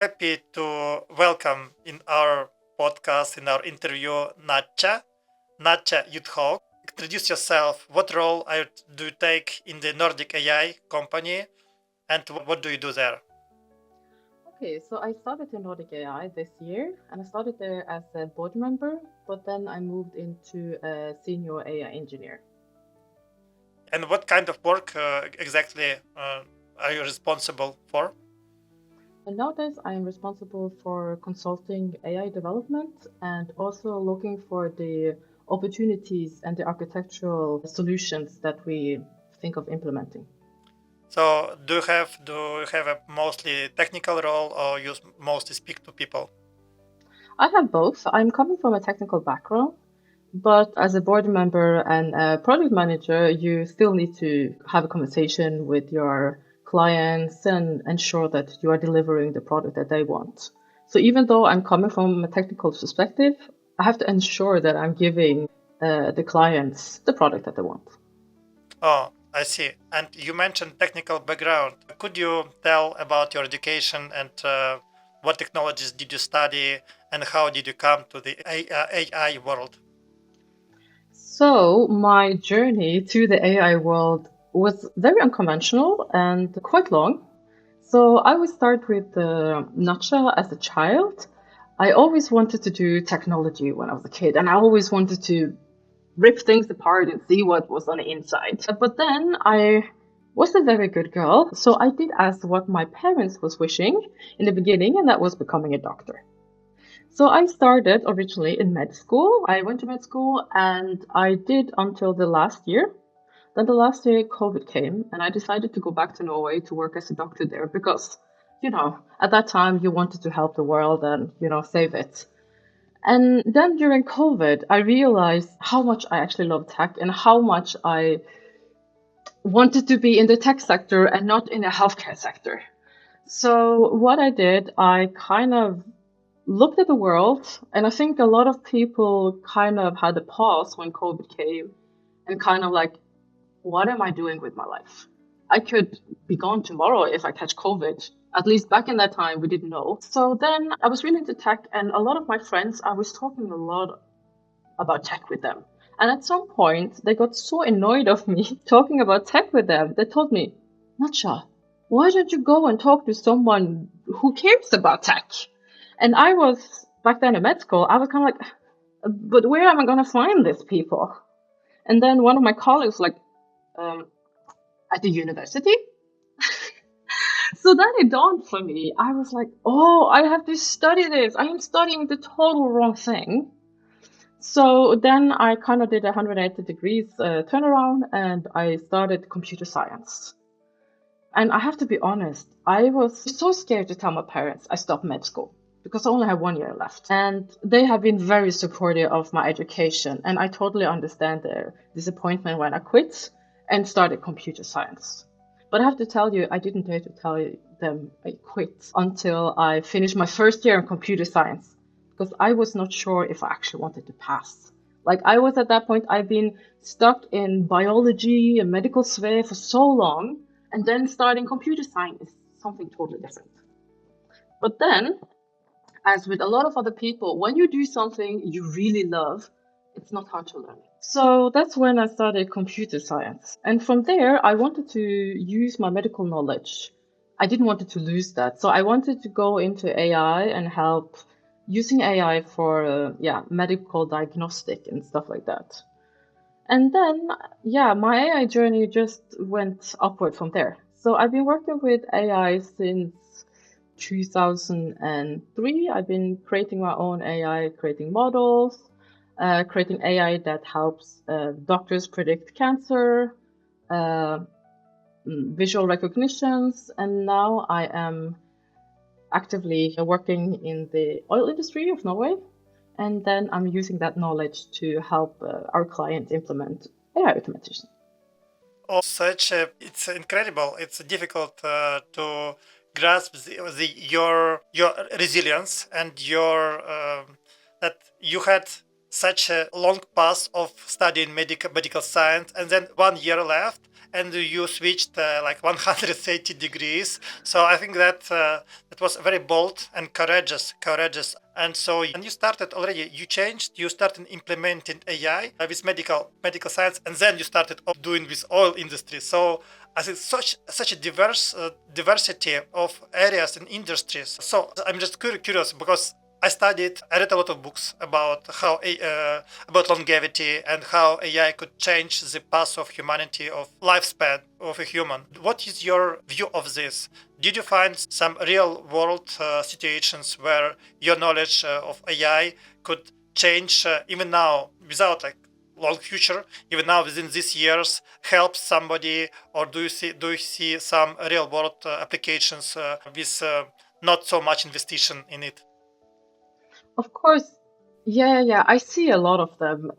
Happy to welcome in our podcast, in our interview, Natcha Uthaug. Introduce yourself. What role do you take in the Nordic AI company, and what do you do there? Okay, so I started in Nordic AI this year, and I started there as a board member, but then I moved into a senior AI engineer. And what kind of work exactly are you responsible for? And nowadays, I am responsible for consulting AI development and also looking for the opportunities and the architectural solutions that we think of implementing. So do you have a mostly technical role, or you mostly speak to people? I have both. I'm coming from a technical background, but as a board member and a project manager, you still need to have a conversation with your clients and ensure that you are delivering the product that they want. So even though I'm coming from a technical perspective, I have to ensure that I'm giving the clients the product that they want. Oh, I see. And you mentioned technical background. Could you tell about your education and what technologies did you study and how did you come to the AI world? So my journey to the AI world was very unconventional and quite long. So I would start with Natcha as a child. I always wanted to do technology when I was a kid, and I always wanted to rip things apart and see what was on the inside. But then I was a very good girl, so I did as what my parents was wishing in the beginning, and that was becoming a doctor. So I started originally in med school. I went to med school and I did until the last year. Then the last year, COVID came, and I decided to go back to Norway to work as a doctor there because, at that time you wanted to help the world and, save it. And then during COVID, I realized how much I actually love tech and how much I wanted to be in the tech sector and not in the healthcare sector. So what I did, I kind of looked at the world, and I think a lot of people kind of had a pause when COVID came and kind of like, what am I doing with my life? I could be gone tomorrow if I catch COVID. At least back in that time, we didn't know. So then I was really into tech, and a lot of my friends, I was talking a lot about tech with them. And at some point, they got so annoyed of me talking about tech with them, they told me, Natcha, why don't you go and talk to someone who cares about tech? And I was, back then in med school, I was kind of like, but where am I going to find these people? And then one of my colleagues, like, um, at the university. So then it dawned for me. I was like, oh, I have to study this. I am studying the total wrong thing. So then I kind of did a 180 degrees turnaround and I started computer science. And I have to be honest, I was so scared to tell my parents I stopped med school because I only had 1 year left. And they have been very supportive of my education. And I totally understand their disappointment when I quit and started computer science. But I have to tell you, I didn't dare to tell them I quit until I finished my first year in computer science because I was not sure if I actually wanted to pass. Like I was at that point, I've been stuck in biology and medical sphere for so long, and then starting computer science is something totally different. But then, as with a lot of other people, when you do something you really love, it's not hard to learn. So that's when I started computer science. And from there, I wanted to use my medical knowledge. I didn't want to lose that. So I wanted to go into AI and help using AI for, medical diagnostic and stuff like that. And then, my AI journey just went upward from there. So I've been working with AI since 2003. I've been creating my own AI, creating models, creating AI that helps doctors predict cancer, uh, visual recognitions, and now I am actively working in the oil industry of Norway. And then I'm using that knowledge to help our clients implement AI automation. It's incredible. It's difficult to grasp your resilience and your that you had such a long path of studying medical science and then 1 year left and you switched like 180 degrees. So I think that that was very bold and courageous. And so, and you started already, you changed, you started implementing AI with medical science, and then you started doing with oil industry. So I think such a diversity of areas and industries. So I'm just curious because I read a lot of books about about longevity and how AI could change the path of humanity, of lifespan of a human. What is your view of this? Did you find some real world situations where your knowledge of AI could change even now without like long future, even now within these years, help somebody, or do you see some real world applications with not so much investigation in it? Of course, yeah, I see a lot of them.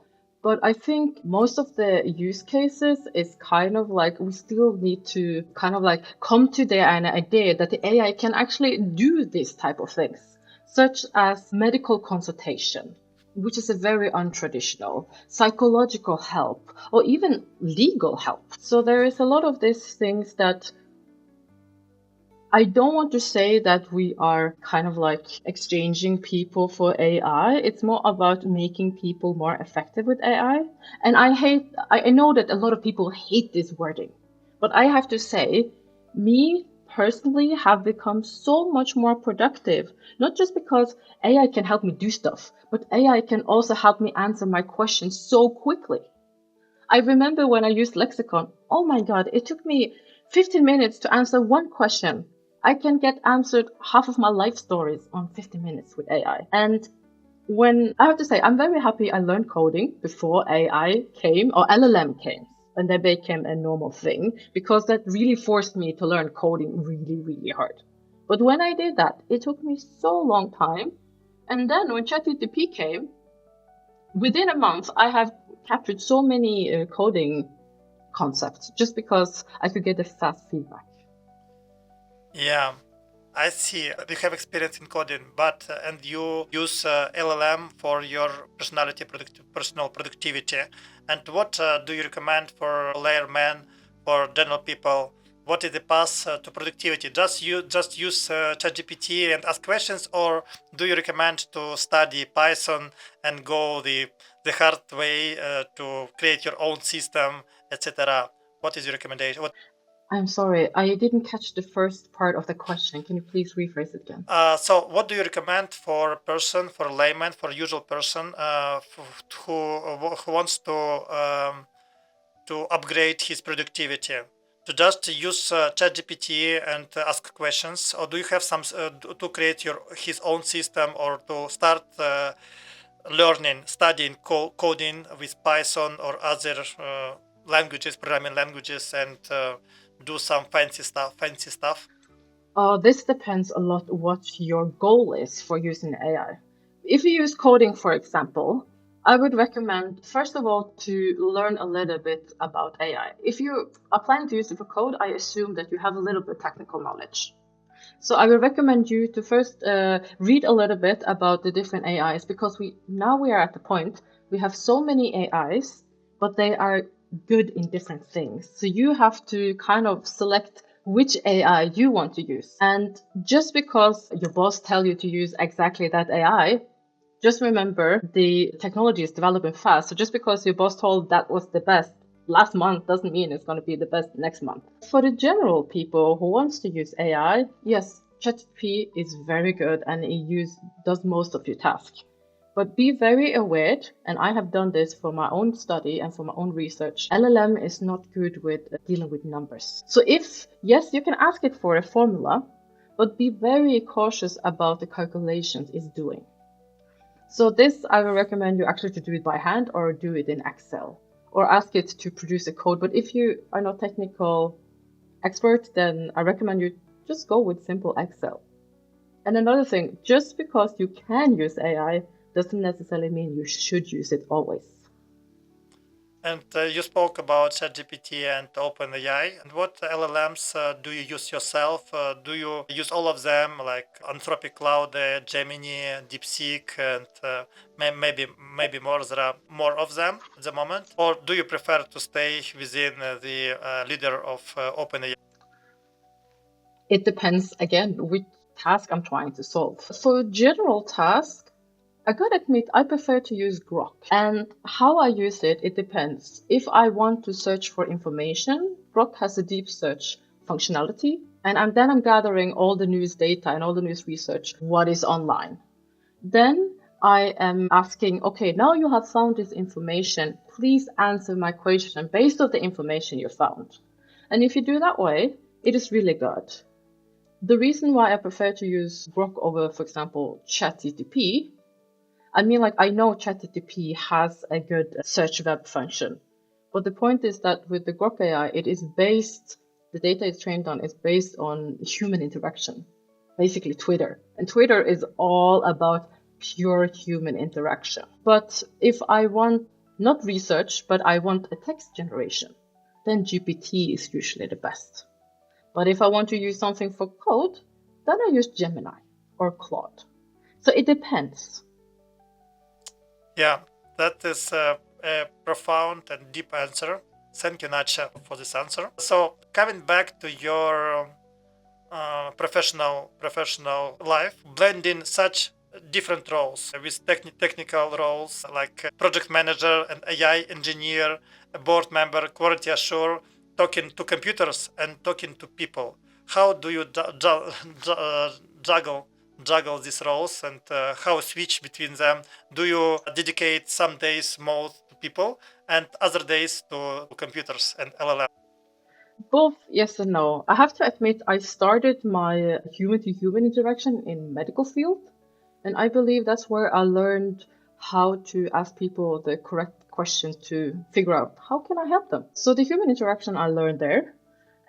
But I think most of the use cases is kind of like we still need to kind of like come to the an idea that the AI can actually do this type of things, such as medical consultation, which is a very untraditional, psychological help, or even legal help. So there is a lot of these things that I don't want to say that we are kind of like exchanging people for AI. It's more about making people more effective with AI. And I know that a lot of people hate this wording, but I have to say, me personally have become so much more productive, not just because AI can help me do stuff, but AI can also help me answer my questions so quickly. I remember when I used Lexicon, oh my God, it took me 15 minutes to answer one question. I can get answered half of my life stories on 15 minutes with AI. And when I have to say, I'm very happy I learned coding before AI came or LLM came and they became a normal thing because that really forced me to learn coding really hard. But when I did that, it took me so long time. And then when ChatGPT came, within a month, I have captured so many coding concepts just because I could get a fast feedback. Yeah, I see. You have experience in coding, but and you use LLM for your personal productivity. And what do you recommend for layman, for general people? What is the path to productivity? Just use ChatGPT and ask questions, or do you recommend to study Python and go the hard way to create your own system, etc.? What is your recommendation? I'm sorry, I didn't catch the first part of the question. Can you please rephrase it again? So, what do you recommend for a person, for a layman, for a usual person who wants to upgrade his productivity? To just use ChatGPT and ask questions, or do you have some to create his own system, or to start learning, studying coding with Python or other languages, programming languages, and do some fancy stuff? This depends a lot what your goal is for using AI. If you use coding, for example, I would recommend, first of all, to learn a little bit about AI. If you are planning to use it for code, I assume that you have a little bit technical knowledge. So I will recommend you to first read a little bit about the different AIs because we are at the point we have so many AIs, but they are good in different things. So you have to kind of select which AI you want to use. And just because your boss tell you to use exactly that AI, just remember the technology is developing fast. So just because your boss told that was the best last month doesn't mean it's going to be the best next month. For the general people who wants to use AI, yes, ChatGPT is very good and does most of your tasks. But be very aware, and I have done this for my own study and for my own research. LLM is not good with dealing with numbers. So yes, you can ask it for a formula, but be very cautious about the calculations it's doing. So this, I will recommend you actually to do it by hand or do it in Excel or ask it to produce a code. But if you are not technical expert, then I recommend you just go with simple Excel. And another thing, just because you can use AI doesn't necessarily mean you should use it always. And you spoke about ChatGPT and OpenAI. And what LLMs do you use yourself? Do you use all of them, like Anthropic Claude, Gemini, DeepSeek, and maybe more? There are more of them at the moment. Or do you prefer to stay within the leader of OpenAI? It depends again which task I'm trying to solve. For general tasks, I gotta admit, I prefer to use Grok. And how I use it, it depends. If I want to search for information, Grok has a deep search functionality. And I'm gathering all the news data and all the news research, what is online. Then I am asking, okay, now you have found this information. Please answer my question based on the information you found. And if you do that way, it is really good. The reason why I prefer to use Grok over, for example, ChatGPT, I mean, like, I know ChatGPT has a good search web function, but the point is that with the Grok AI, the data it's trained on is based on human interaction, basically Twitter. And Twitter is all about pure human interaction. But if I want not research, but I want a text generation, then GPT is usually the best. But if I want to use something for code, then I use Gemini or Claude. So it depends. Yeah, that is a profound and deep answer. Thank you, Natcha, for this answer. So, coming back to your professional life, blending such different roles with technical roles like project manager and AI engineer, a board member, quality assurer, talking to computers and talking to people. How do you juggle these roles, and how switch between them? Do you dedicate some days more to people and other days to computers and LLM? Both yes and no. I have to admit, I started my human to human interaction in medical field, and I believe that's where I learned how to ask people the correct questions to figure out how can I help them. So the human interaction I learned there.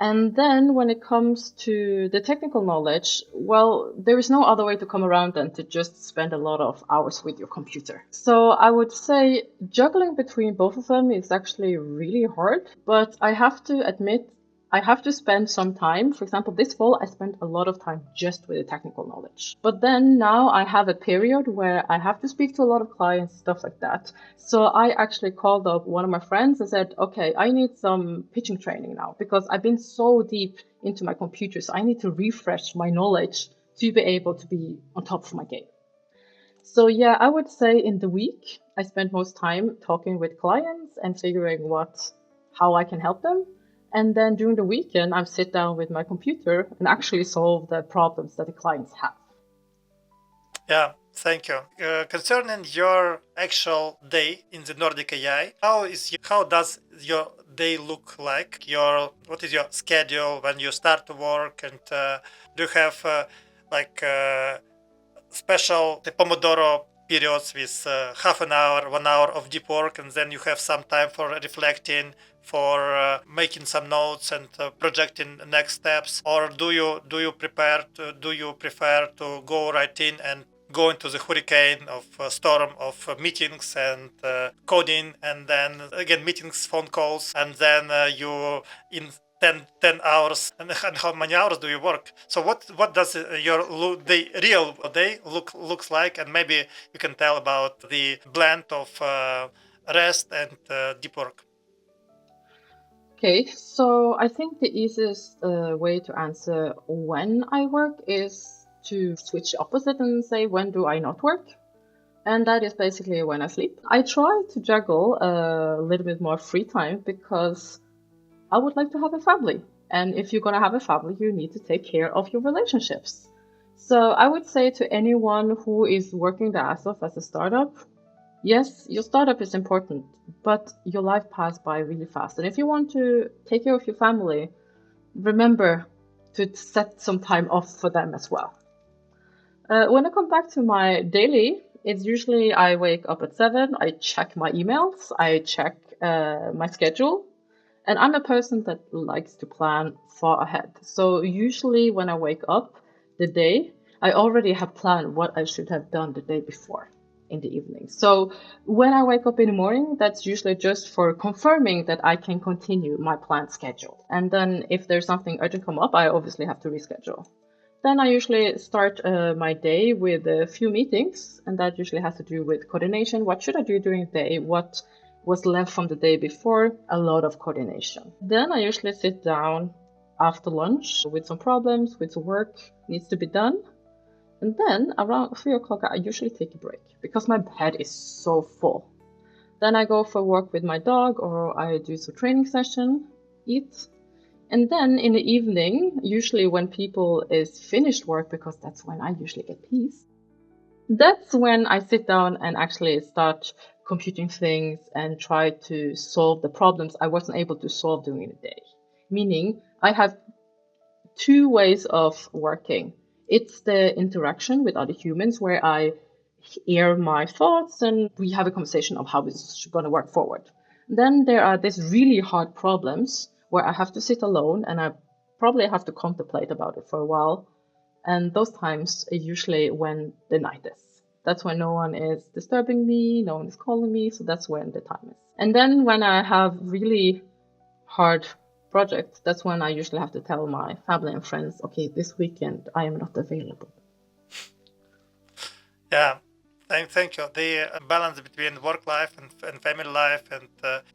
And then when it comes to the technical knowledge, well, there is no other way to come around than to just spend a lot of hours with your computer. So I would say juggling between both of them is actually really hard, but I have to admit I have to spend some time. For example, this fall, I spent a lot of time just with the technical knowledge. But then now I have a period where I have to speak to a lot of clients, stuff like that. So I actually called up one of my friends and said, okay, I need some pitching training now because I've been so deep into my computer. So I need to refresh my knowledge to be able to be on top of my game. So yeah, I would say in the week, I spend most time talking with clients and figuring how I can help them. And then during the weekend, I sit down with my computer and actually solve the problems that the clients have. Yeah, thank you. Concerning your actual day in the Nordic AI, how does your day look like? What is your schedule when you start to work, and do you have like special the Pomodoro periods with half an hour, 1 hour of deep work, and then you have some time for reflecting, for making some notes and projecting next steps? Or do you prefer to go right in and go into the hurricane of storm of meetings and coding, and then again meetings, phone calls, and then you in 10 hours, and how many hours do you work? So what does the real day looks like? And maybe you can tell about the blend of rest and deep work. Okay, so I think the easiest way to answer when I work is to switch opposite and say, when do I not work? And that is basically when I sleep. I try to juggle a little bit more free time because I would like to have a family. And if you're going to have a family, you need to take care of your relationships. So I would say to anyone who is working their ass off as a startup, yes, your startup is important, but your life passes by really fast. And if you want to take care of your family, remember to set some time off for them as well. When I come back to my daily, it's usually I wake up at 7, I check my emails, I check my schedule, and I'm a person that likes to plan far ahead. So usually when I wake up the day, I already have planned what I should have done the day before in the evening. So when I wake up in the morning, that's usually just for confirming that I can continue my planned schedule. And then if there's something urgent come up, I obviously have to reschedule. Then I usually start my day with a few meetings, and that usually has to do with coordination. What should I do during the day? What was left from the day before? A lot of coordination. Then I usually sit down after lunch with some problems, with some work needs to be done. And then around 3 o'clock, I usually take a break because my head is so full. Then I go for a walk with my dog, or I do some training session, eat. And then in the evening, usually when people is finished work, because that's when I usually get peace, that's when I sit down and actually start computing things and try to solve the problems I wasn't able to solve during the day. Meaning I have two ways of working. It's the interaction with other humans where I air my thoughts and we have a conversation of how it's going to work forward. Then there are these really hard problems where I have to sit alone and I probably have to contemplate about it for a while. And those times are usually when the night is. That's when no one is disturbing me, no one is calling me, so that's when the time is. And then when I have really hard projects, that's when I usually have to tell my family and friends, okay, this weekend I am not available. Yeah, thank you. The balance between work life and family life and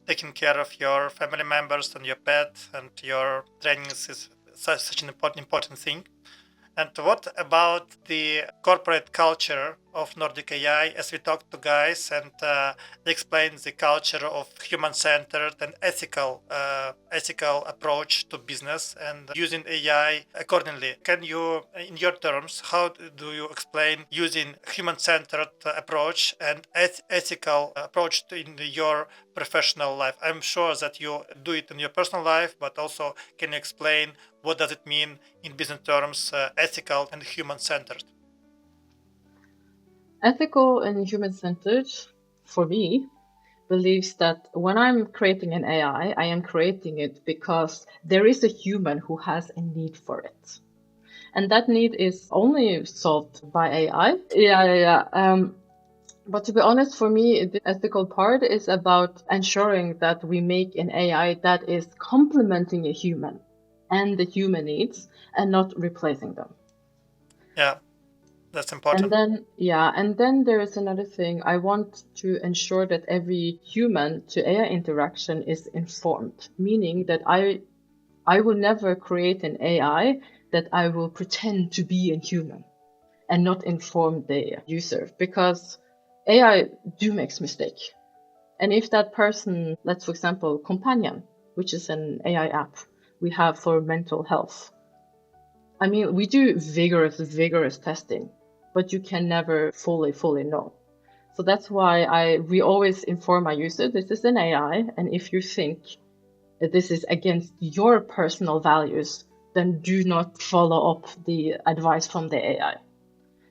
taking care of your family members and your pet and your trainings is such an important thing. And what about the corporate culture of Nordic AI? As we talked to guys and they explained the culture of human-centered and ethical approach to business and using AI accordingly. Can you, in your terms, how do you explain using human-centered approach and ethical approach in your professional life? I'm sure that you do it in your personal life, but also can you explain what does it mean in business terms, ethical and human-centered? Ethical and human-centered, for me, believes that when I'm creating an AI, I am creating it because there is a human who has a need for it. And that need is only solved by AI. But to be honest, for me, the ethical part is about ensuring that we make an AI that is complementing a human and the human needs and not replacing them. Yeah, that's important. And then there is another thing. I want to ensure that every human to AI interaction is informed, meaning that I will never create an AI that I will pretend to be a human and not inform the user, because AI do makes mistake. And if that person, let's for example, Companion, which is an AI app we have for mental health. I mean, we do vigorous testing, but you can never fully know. So that's why we always inform our user, this is an AI, and if you think that this is against your personal values, then do not follow up the advice from the AI.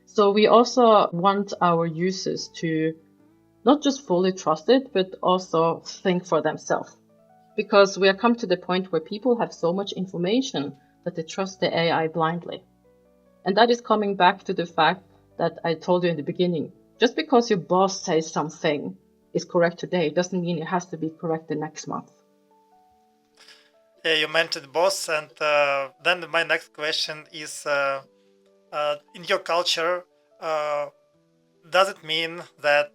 So we also want our users to not just fully trust it, but also think for themselves. Because we have come to the point where people have so much information that they trust the AI blindly. And that is coming back to the fact that I told you in the beginning. Just because your boss says something is correct today doesn't mean it has to be correct the next month. Yeah, you mentioned boss, and then my next question is: in your culture, does it mean that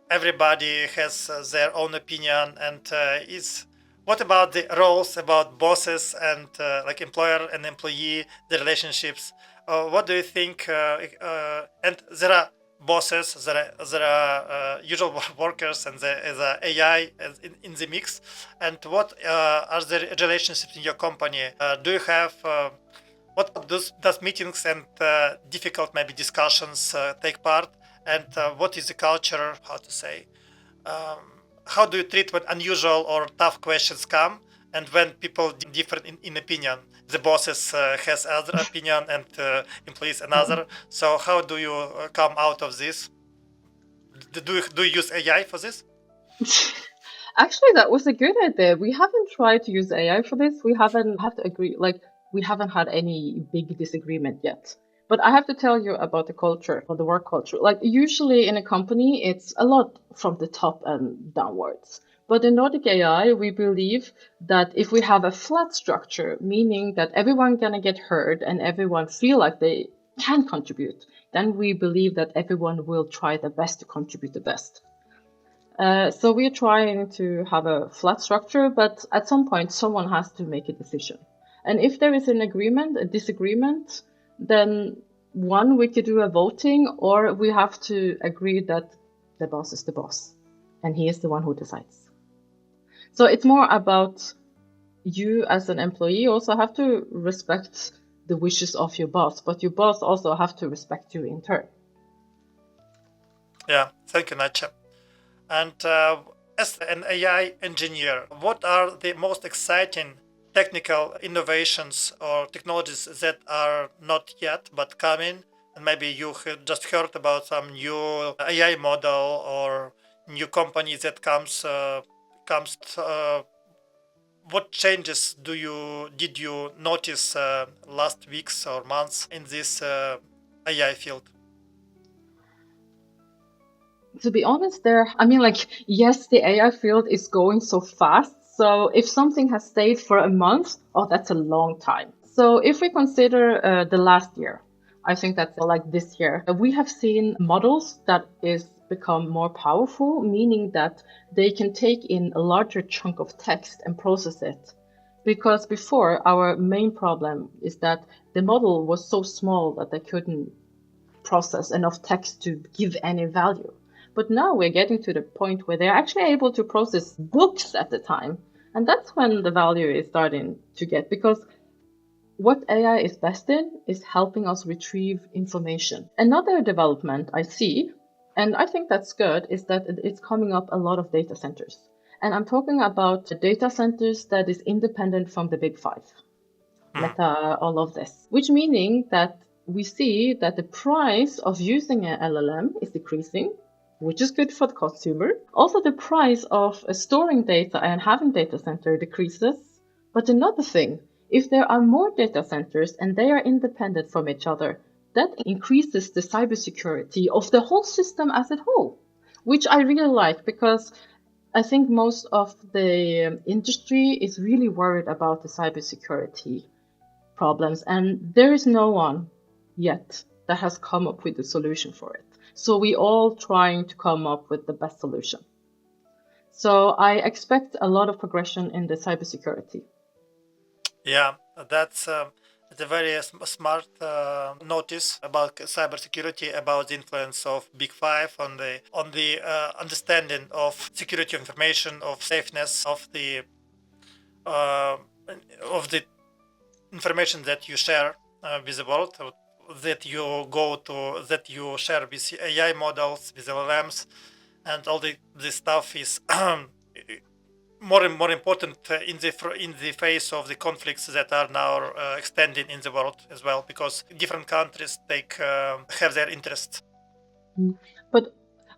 everybody has their own opinion? And is what about the roles about bosses and like employer and employee, the relationships? What do you think? And there are bosses, there are usual workers, and there is a AI in the mix. And what are the relationships in your company? Do you have what does meetings and difficult maybe discussions take part? And what is the culture? How to say? How do you treat when unusual or tough questions come? And when people differ in opinion, the bosses has other opinion and employees another. So how do you come out of this? Do you use AI for this? Actually, that was a good idea. We haven't tried to use AI for this. We haven't have to agree, like we haven't had any big disagreement yet. But I have to tell you about the culture or the work culture. Like usually in a company, it's a lot from the top and downwards. But in Nordic AI, we believe that if we have a flat structure, meaning that everyone gonna get heard and everyone feel like they can contribute, then we believe that everyone will try their best to contribute the best. So we're trying to have a flat structure, but at some point, someone has to make a decision. And if there is an agreement, a disagreement, then one, we could do a voting, or we have to agree that the boss is the boss and he is the one who decides. So it's more about you as an employee also have to respect the wishes of your boss, but your boss also have to respect you in turn. Yeah, thank you, Natcha. And as an AI engineer, what are the most exciting technical innovations or technologies that are not yet but coming? And maybe you just heard about some new AI model or new company that comes. What changes did you notice last weeks or months in this AI field? To be honest, yes, the AI field is going so fast. So if something has stayed for a month, oh, that's a long time. So if we consider the last year, I think that's like this year, we have seen models that is become more powerful, meaning that they can take in a larger chunk of text and process it. Because before, our main problem is that the model was so small that they couldn't process enough text to give any value. But now we're getting to the point where they're actually able to process books at the time. And that's when the value is starting to get, because what AI is best in is helping us retrieve information. Another development I see, and I think that's good, is that it's coming up a lot of data centers. And I'm talking about data centers that is independent from the big five. Meta, all of this, which meaning that we see that the price of using an LLM is decreasing, which is good for the consumer. Also, the price of storing data and having data center decreases. But another thing, if there are more data centers and they are independent from each other, that increases the cybersecurity of the whole system as a whole, which I really like because I think most of the industry is really worried about the cybersecurity problems, and there is no one yet that has come up with a solution for it. So we all trying to come up with the best solution. So I expect a lot of progression in the cybersecurity. Yeah, that's a very smart notice about cybersecurity, about the influence of Big Five on the understanding of security of information, of safeness uh, of the information that you share with the world, that you share with AI models, with LLMs, and all the stuff is more and more important in the face of the conflicts that are now extending in the world as well, because different countries take have their interests. But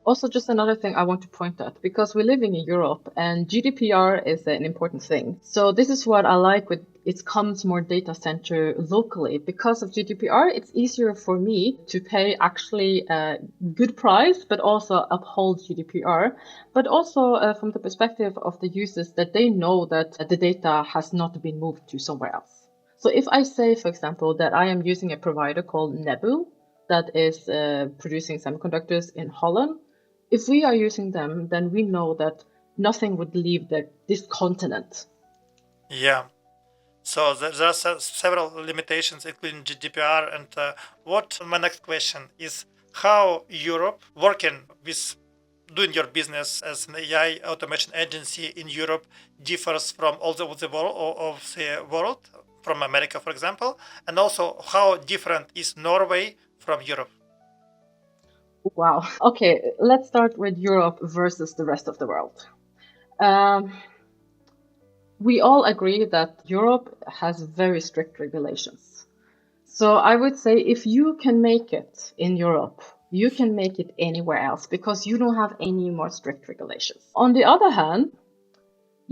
also, just another thing I want to point out, because we're living in Europe and GDPR is an important thing. So this is what I like with it comes more data center locally. Because of GDPR, it's easier for me to pay actually a good price, but also uphold GDPR. But also from the perspective of the users, that they know that the data has not been moved to somewhere else. So if I say, for example, that I am using a provider called Nebul that is producing semiconductors in Holland, if we are using them, then we know that nothing would leave this continent. Yeah. So there are several limitations, including GDPR. And what my next question is: how Europe working with doing your business as an AI automation agency in Europe differs from all the world, from America, for example, and also how different is Norway from Europe? Wow. Okay, let's start with Europe versus the rest of the world. Um, we all agree that Europe has very strict regulations. So I would say if you can make it in Europe, you can make it anywhere else because you don't have any more strict regulations. On the other hand,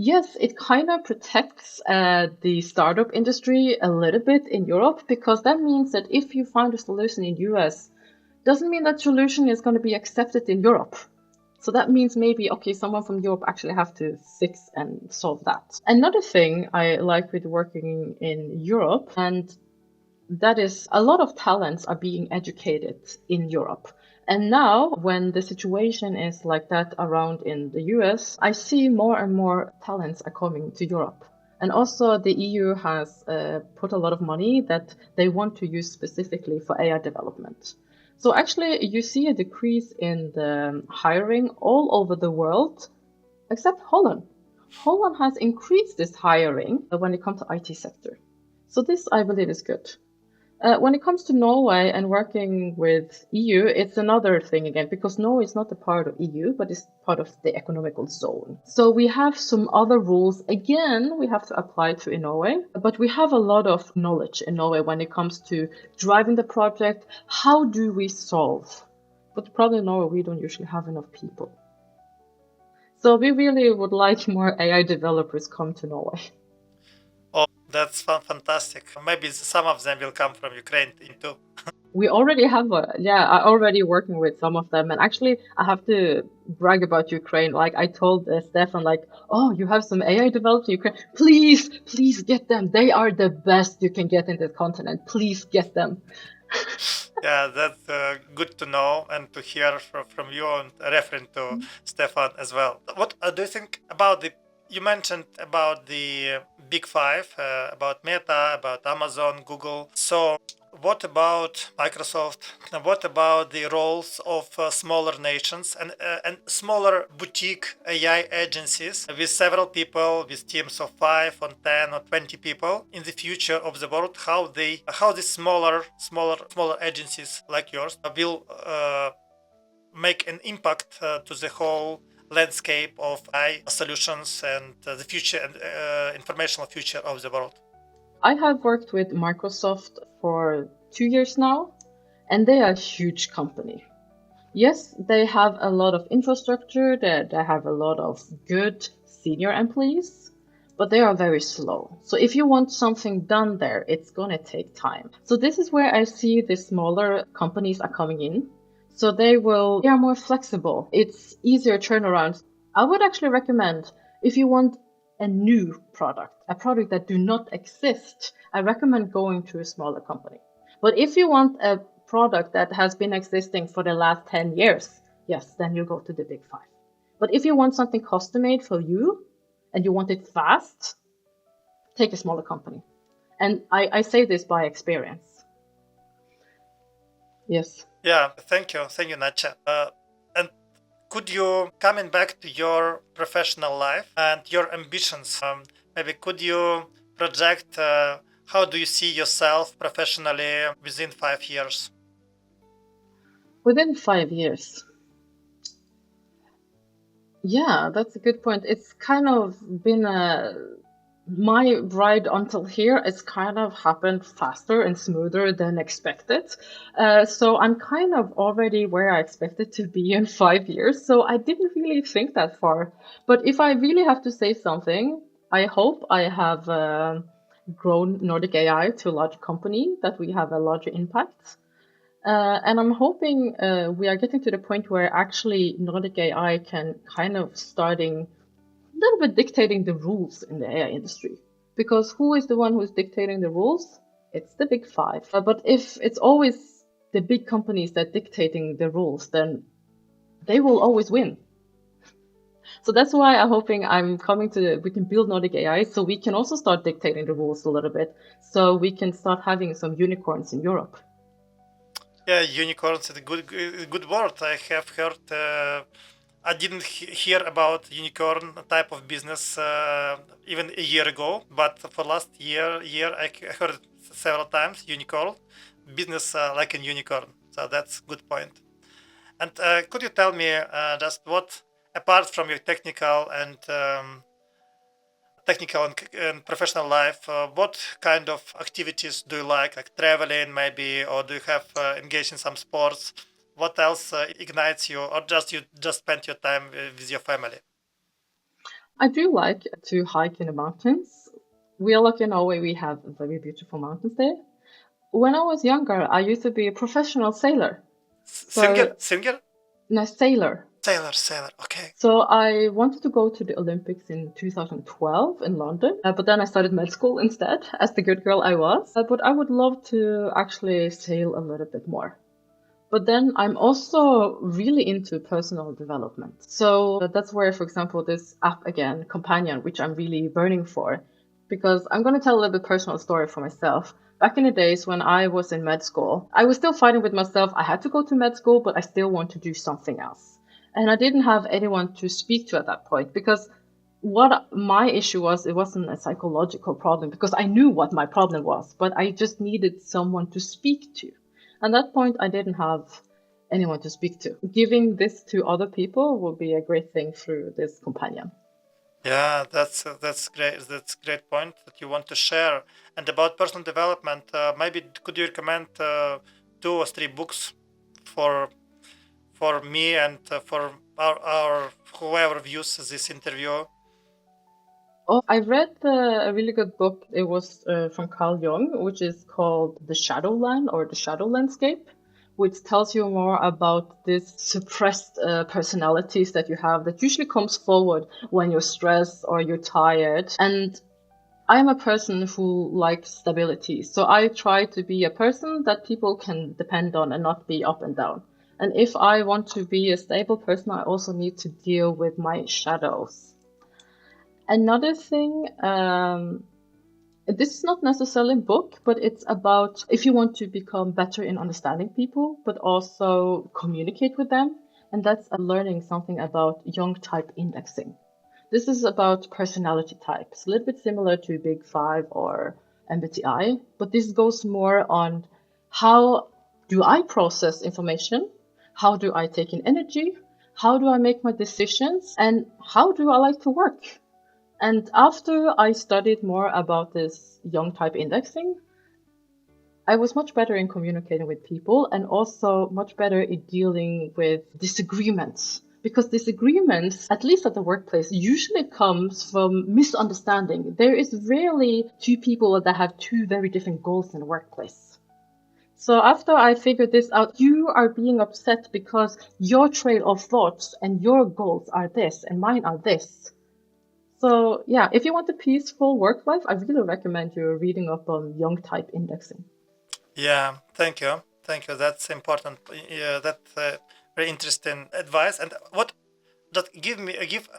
Yes, it kind of protects the startup industry a little bit in Europe, because that means that if you find a solution in US, doesn't mean that solution is going to be accepted in Europe. So that means maybe, okay, someone from Europe actually have to fix and solve that. Another thing I like with working in Europe, and that is a lot of talents are being educated in Europe. And now, when the situation is like that around in the US, I see more and more talents are coming to Europe. And also, the EU has put a lot of money that they want to use specifically for AI development. So, actually, you see a decrease in the hiring all over the world, except Holland. Holland has increased this hiring when it comes to IT sector. So, this I believe is good. When it comes to Norway and working with EU, it's another thing again, because Norway is not a part of EU, but it's part of the economical zone. So we have some other rules, again, we have to apply to in Norway, but we have a lot of knowledge in Norway when it comes to driving the project. How do we solve? But the problem in Norway, we don't usually have enough people. So we really would like more AI developers come to Norway. Oh, that's fantastic. Maybe some of them will come from Ukraine too. We already have I already working with some of them, and actually I have to brag about Ukraine. Like I told Stefan, like, oh, you have some AI developers in Ukraine, please get them. They are the best you can get in this continent. Please get them. Yeah, that's good to know and to hear from you, and referring to Stefan as well. What do you think about the? You mentioned about the big five, about Meta, about Amazon, Google. So, what about Microsoft? What about the roles of smaller nations and smaller boutique AI agencies with several people, with teams of 5 or 10 or 20 people in the future of the world? How the smaller agencies like yours will make an impact to the whole landscape of AI solutions and the future and informational future of the world? I have worked with Microsoft for 2 years now, and they are a huge company. Yes, they have a lot of infrastructure, they have a lot of good senior employees, but they are very slow. So if you want something done there, it's going to take time. So this is where I see the smaller companies are coming in. So they are more flexible. It's easier turnaround. I would actually recommend, if you want a new product, a product that do not exist, I recommend going to a smaller company. But if you want a product that has been existing for the last 10 years, yes, then you go to the big five. But if you want something custom made for you and you want it fast, take a smaller company. And I say this by experience. Yes. Yeah, thank you, Natcha. And could you, coming back to your professional life and your ambitions, maybe could you project how do you see yourself professionally within 5 years? Within 5 years. Yeah, that's a good point. It's kind of been my ride until here. It's kind of happened faster and smoother than expected. So I'm kind of already where I expected to be in 5 years. So I didn't really think that far. But if I really have to say something, I hope I have grown Nordic AI to a large company, that we have a larger impact. And I'm hoping we are getting to the point where actually Nordic AI can kind of starting a little bit dictating the rules in the AI industry. Because who is the one who's dictating the rules? It's the big five. But if it's always the big companies that dictating the rules, then they will always win. So that's why I'm hoping we can build Nordic AI so we can also start dictating the rules a little bit. So we can start having some unicorns in Europe. Yeah, unicorns is a good word. I have heard. I didn't hear about unicorn type of business even a year ago, but for last year I heard it several times. Unicorn business like a unicorn. So that's good point. And could you tell me just what, apart from your technical and professional life, what kind of activities do you like traveling maybe, or do you have engaged in some sports? What else ignites you, or just spend your time with your family? I do like to hike in the mountains. We are lucky in Norway, we have very beautiful mountains there. When I was younger, I used to be a professional sailor. So, Singer? no, sailor. Sailor. Okay. So I wanted to go to the Olympics in 2012 in London, but then I started med school instead, as the good girl I was. But I would love to actually sail a little bit more. But then I'm also really into personal development. So that's where, for example, this app again, Companion, which I'm really burning for, because I'm going to tell a little bit personal story for myself. Back in the days when I was in med school, I was still fighting with myself. I had to go to med school, but I still want to do something else. And I didn't have anyone to speak to at that point because what my issue was, it wasn't a psychological problem because I knew what my problem was, but I just needed someone to speak to. At that point, I didn't have anyone to speak to. Giving this to other people will be a great thing through this companion. Yeah, that's great. That's a great point that you want to share. And about personal development, maybe could you recommend 2 or 3 books for me and for our whoever views this interview? Oh, I read a really good book. It was from Carl Jung, which is called The Shadowland or The Shadow Landscape, which tells you more about this suppressed personalities that you have that usually comes forward when you're stressed or you're tired. And I'm a person who likes stability. So I try to be a person that people can depend on and not be up and down. And if I want to be a stable person, I also need to deal with my shadows. Another thing, this is not necessarily a book, but it's about if you want to become better in understanding people, but also communicate with them. And that's learning something about Young type indexing. This is about personality types, a little bit similar to Big Five or MBTI, but this goes more on how do I process information? How do I take in energy? How do I make my decisions? And how do I like to work? And after I studied more about this Young type indexing, I was much better in communicating with people and also much better in dealing with disagreements. Because disagreements, at least at the workplace, usually comes from misunderstanding. There is rarely two people that have two very different goals in the workplace. So after I figured this out, you are being upset because your trail of thoughts and your goals are this and mine are this. So yeah, if you want a peaceful work life, I really recommend you reading up on Young type indexing. Yeah, thank you. That's important. Yeah, that's very interesting advice. And what just give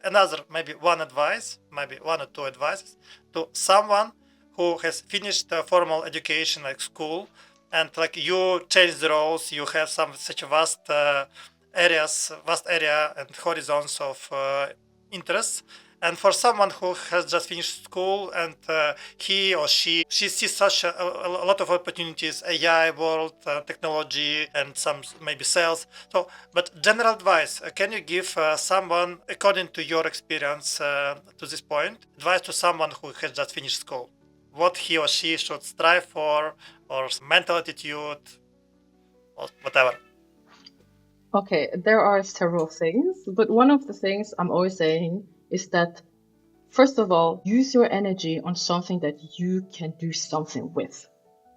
another maybe one advice, maybe 1 or 2 advices to someone who has finished formal education like school, and like you change the roles, you have some such vast area and horizons of interests. And for someone who has just finished school and he or she sees such a lot of opportunities, AI world, technology, and some maybe sales. So, but general advice, can you give someone, according to your experience to this point, advice to someone who has just finished school? What he or she should strive for, or mental attitude, or whatever. Okay, there are several things, but one of the things I'm always saying is that first of all, use your energy on something that you can do something with.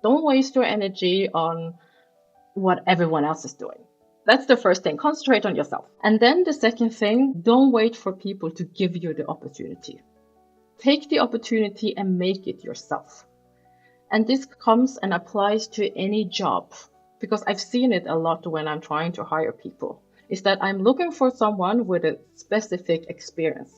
Don't waste your energy on what everyone else is doing. That's the first thing. Concentrate on yourself. And then the second thing, don't wait for people to give you the opportunity. Take the opportunity and make it yourself. And this comes and applies to any job because I've seen it a lot when I'm trying to hire people. Is that I'm looking for someone with a specific experience.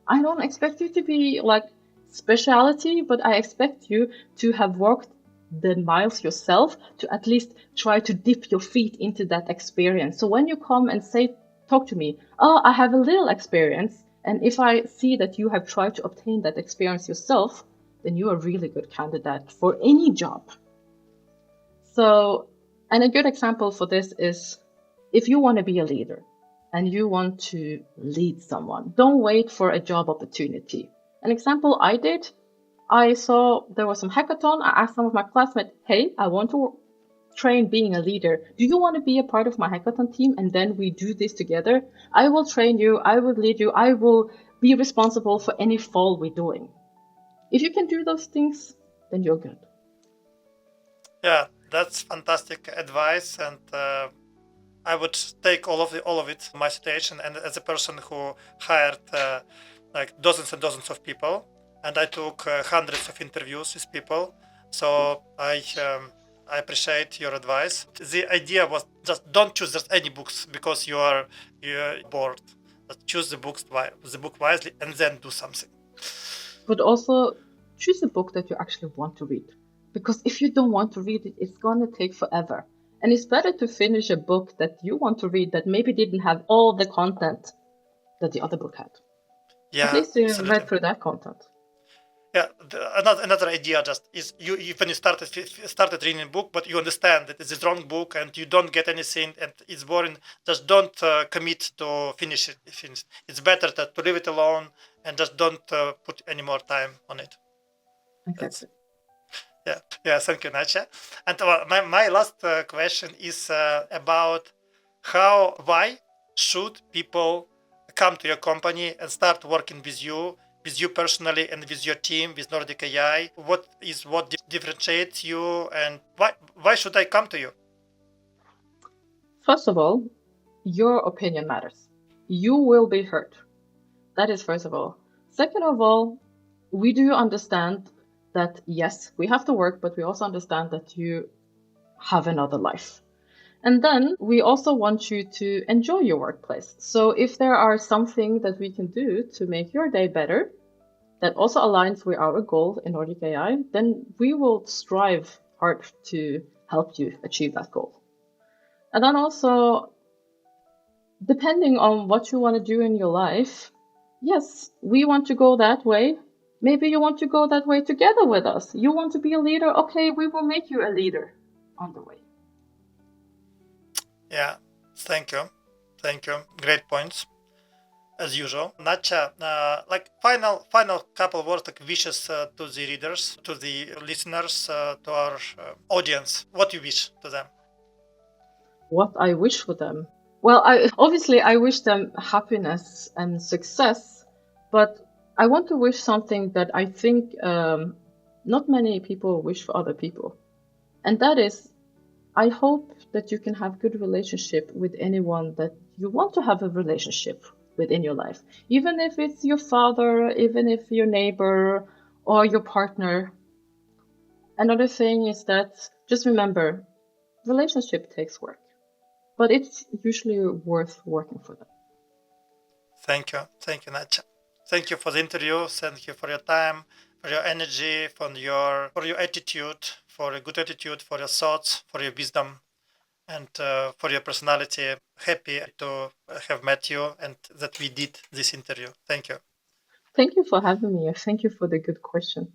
I don't expect you to be like speciality, but I expect you to have walked the miles yourself to at least try to dip your feet into that experience. So when you come and say, talk to me, oh, I have a little experience. And if I see that you have tried to obtain that experience yourself, then you're a really good candidate for any job. So, and a good example for this is if you want to be a leader and you want to lead someone, don't wait for a job opportunity. An example I did, I saw there was some hackathon. I asked some of my classmates, hey, I want to train being a leader. Do you want to be a part of my hackathon team? And then we do this together. I will train you. I will lead you. I will be responsible for any fall we're doing. If you can do those things, then you're good. Yeah, that's fantastic advice, and I would take all of it my situation, and as a person who hired like dozens and dozens of people, and I took hundreds of interviews with people. So I appreciate your advice. The idea was just don't choose just any books because you're bored. But choose the book wisely, and then do something. But also choose a book that you actually want to read. Because if you don't want to read it, it's going to take forever. And it's better to finish a book that you want to read that maybe didn't have all the content that the other book had. Yeah, At least you absolutely. read through that content. Yeah, another idea just is you when you started reading a book, but you understand that it's a wrong book and you don't get anything and it's boring. Just don't commit to finish it. It's better to leave it alone and just don't put any more time on it. That's Exactly. yeah. Thank you, Natcha. And my last question is about why should people come to your company and start working with you personally and with your team, with Nordic AI? What differentiates you, and why should I come to you? First of all, your opinion matters. You will be heard. That is first of all. Second of all, we do understand that yes, we have to work, but we also understand that you have another life. And then we also want you to enjoy your workplace. So if there are something that we can do to make your day better that also aligns with our goal in Nordic AI, then we will strive hard to help you achieve that goal. And then also, depending on what you want to do in your life, yes, we want to go that way. Maybe you want to go that way together with us. You want to be a leader? Okay, we will make you a leader on the way. Yeah, thank you. Great points as usual. Natcha, like final couple words, like wishes to the readers, to the listeners, to our audience. What you wish to them? What I wish for them. Well, I wish them happiness and success, but I want to wish something that I think not many people wish for other people, and that is, I hope that you can have good relationship with anyone that you want to have a relationship with in your life, even if it's your father, even if your neighbor or your partner. Another thing is that just remember, relationship takes work, but it's usually worth working for them. Thank you, Natcha. Thank you for the interview. Thank you for your time, for your energy, for your attitude, for a good attitude, for your thoughts, for your wisdom, and for your personality. Happy to have met you and that we did this interview. Thank you. Thank you for having me. Thank you for the good question.